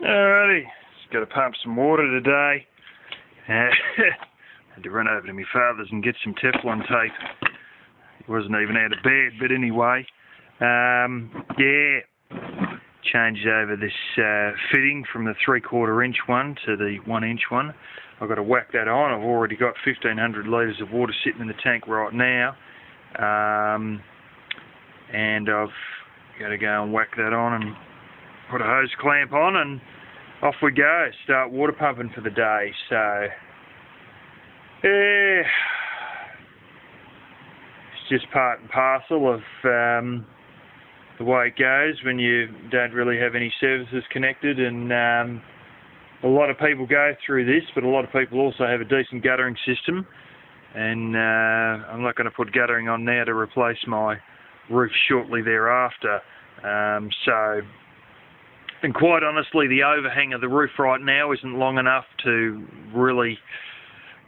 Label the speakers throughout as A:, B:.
A: Alrighty, just got to pump some water today. Had to run over to my father's and get some Teflon tape. He wasn't even out of bed, but anyway, yeah, changed over this fitting from the 3/4 inch one to the 1 inch one. I've got to whack that on. I've already got 1,500 litres of water sitting in the tank right now, and I've got to go and whack that on and put a hose clamp on, and off we go, start water pumping for the day. So, yeah, it's just part and parcel of the way it goes when you don't really have any services connected, and a lot of people go through this, but a lot of people also have a decent guttering system, and I'm not going to put guttering on now to replace my roof shortly thereafter. And quite honestly, the overhang of the roof right now isn't long enough to really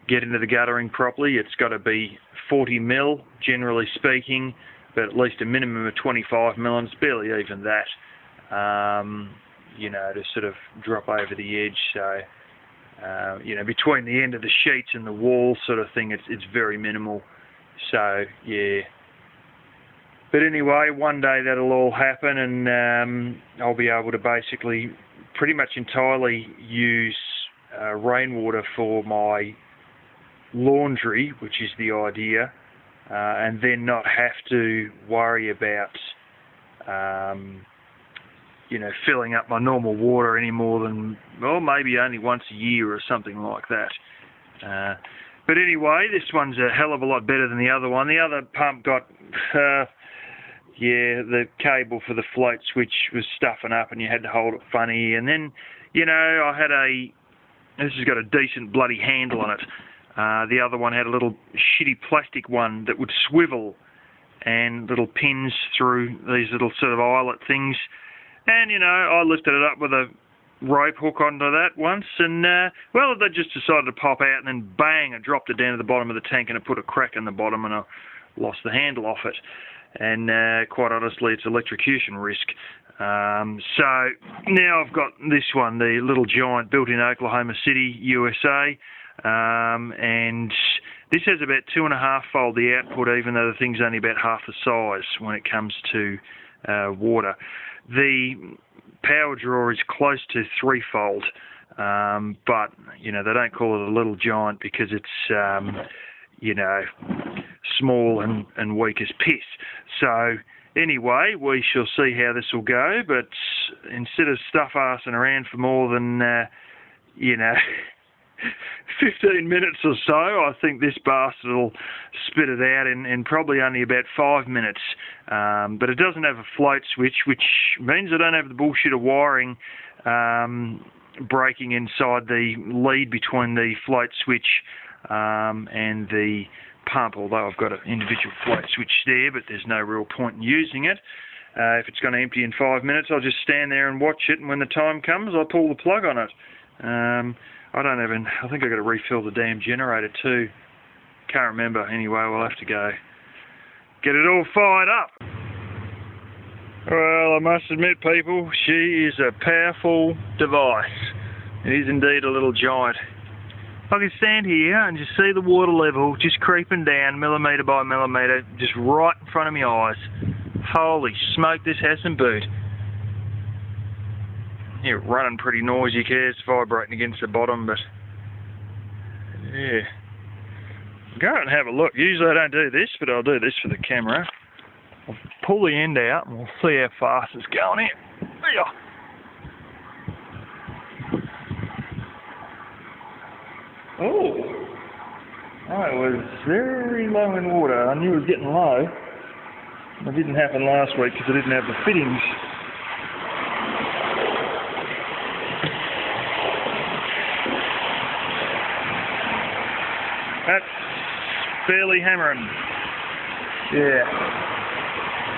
A: get into the guttering properly. It's got to be 40 mil, generally speaking, but at least a minimum of 25 mil, and it's barely even that, you know, to sort of drop over the edge. So, you know, between the end of the sheets and the wall sort of thing, it's very minimal. So, yeah. But anyway, one day that'll all happen, and I'll be able to basically pretty much entirely use rainwater for my laundry, which is the idea, and then not have to worry about, you know, filling up my normal water any more than, well, maybe only once a year or something like that. But anyway, this one's a hell of a lot better than the other one. The other pump got... yeah, the cable for the float switch was stuffing up and you had to hold it funny. And then, you know, this has got a decent bloody handle on it. The other one had a little shitty plastic one that would swivel and little pins through these little sort of eyelet things. And, you know, I lifted it up with a rope hook onto that once, and, well, they just decided to pop out, and then bang, I dropped it down to the bottom of the tank and it put a crack in the bottom, and I lost the handle off it. And quite honestly, it's electrocution risk. So now I've got this one, the Little Giant, built in Oklahoma City, USA, and this has about 2.5-fold the output, even though the thing's only about half the size when it comes to water. The power draw is close to 3-fold, but you know, they don't call it a Little Giant because it's you know, small and weak as piss. So anyway, we shall see how this will go, but instead of stuff-arsing around for more than, you know, 15 minutes or so, I think this bastard will spit it out in probably only about 5 minutes. But it doesn't have a float switch, which means I don't have the bullshit of wiring breaking inside the lead between the float switch and the pump, although I've got an individual float switch there, but there's no real point in using it. If it's going to empty in 5 minutes, I'll just stand there and watch it, and when the time comes, I'll pull the plug on it. I think I've got to refill the damn generator too. Can't remember. Anyway, we'll have to go get it all fired up. Well, I must admit, people, she is a powerful device. It is indeed a Little Giant. I can stand here and just see the water level just creeping down millimetre by millimetre, just right in front of my eyes. Holy smoke, this has some boot. Yeah, running pretty noisy, it's vibrating against the bottom, but yeah. Go and have a look. Usually I don't do this, but I'll do this for the camera. I'll pull the end out and we'll see how fast it's going here. Yeah. Oh, it was very low in water. I knew it was getting low. It didn't happen last week because I didn't have the fittings. That's fairly hammering. Yeah.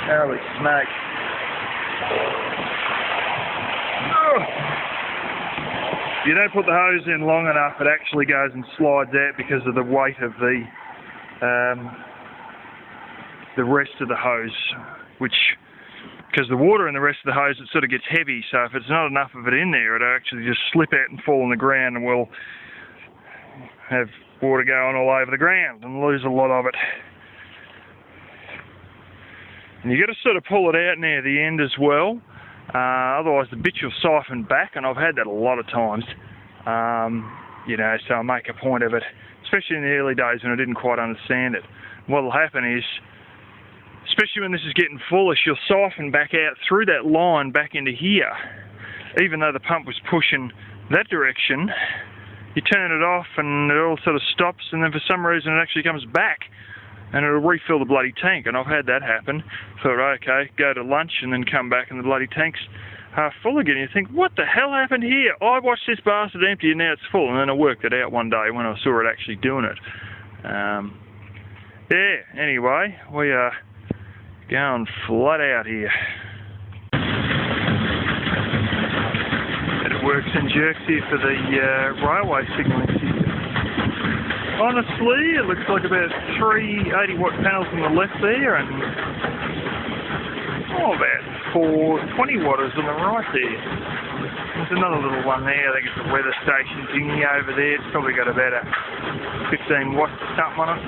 A: Holy smoke. Oh. If you don't put the hose in long enough, it actually goes and slides out because of the weight of the rest of the hose, which because the water in the rest of the hose, it sort of gets heavy, so if it's not enough of it in there, it'll actually just slip out and fall on the ground, and we'll have water going all over the ground and lose a lot of it. And you got to sort of pull it out near the end as well, otherwise the bitch will siphon back, and I've had that a lot of times. You know, so I make a point of it, especially in the early days when I didn't quite understand it. What will happen is, especially when this is getting fullish, you'll siphon back out through that line back into here. Even though the pump was pushing that direction, you turn it off and it all sort of stops, and then for some reason it actually comes back and it'll refill the bloody tank. And I've had that happen. Thought, okay, go to lunch and then come back and the bloody tank's half full again. You think, what the hell happened here? I watched this bastard empty and now it's full. And then I worked it out one day when I saw it actually doing it. Yeah, anyway, we are going flat out here. It works and jerks here for the railway signalling system. Honestly, it looks like about 3 80-watt panels on the left there, and about 4 20-watters on the right there. There's another little one there. I think it's a weather station thingy over there. It's probably got about a 15 watts or something on it.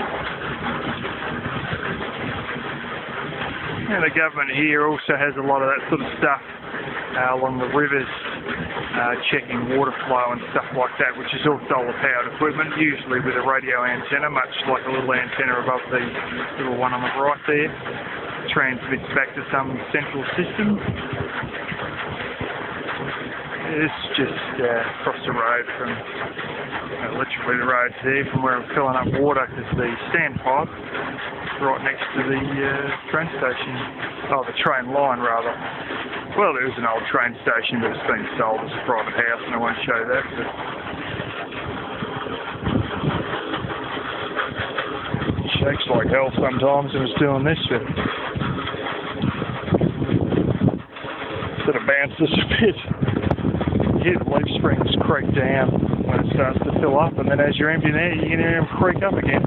A: And the government here also has a lot of that sort of stuff along the rivers, checking water flow and stuff like that, which is all solar powered equipment, usually with a radio antenna, much like a little antenna above the little one on the right there. Transmits back to some central system. It's just across the road from, literally the road's there from where I'm filling up water, because the standpipe right next to the train station, the train line rather. Well, there is an old train station, but it's been sold as a private house, and I won't show that. But it shakes like hell sometimes when it's doing this, but sort of bounces a bit. You hear the leaf springs creak down when it starts to fill up, and then as you're emptying there, you can hear them creak up again.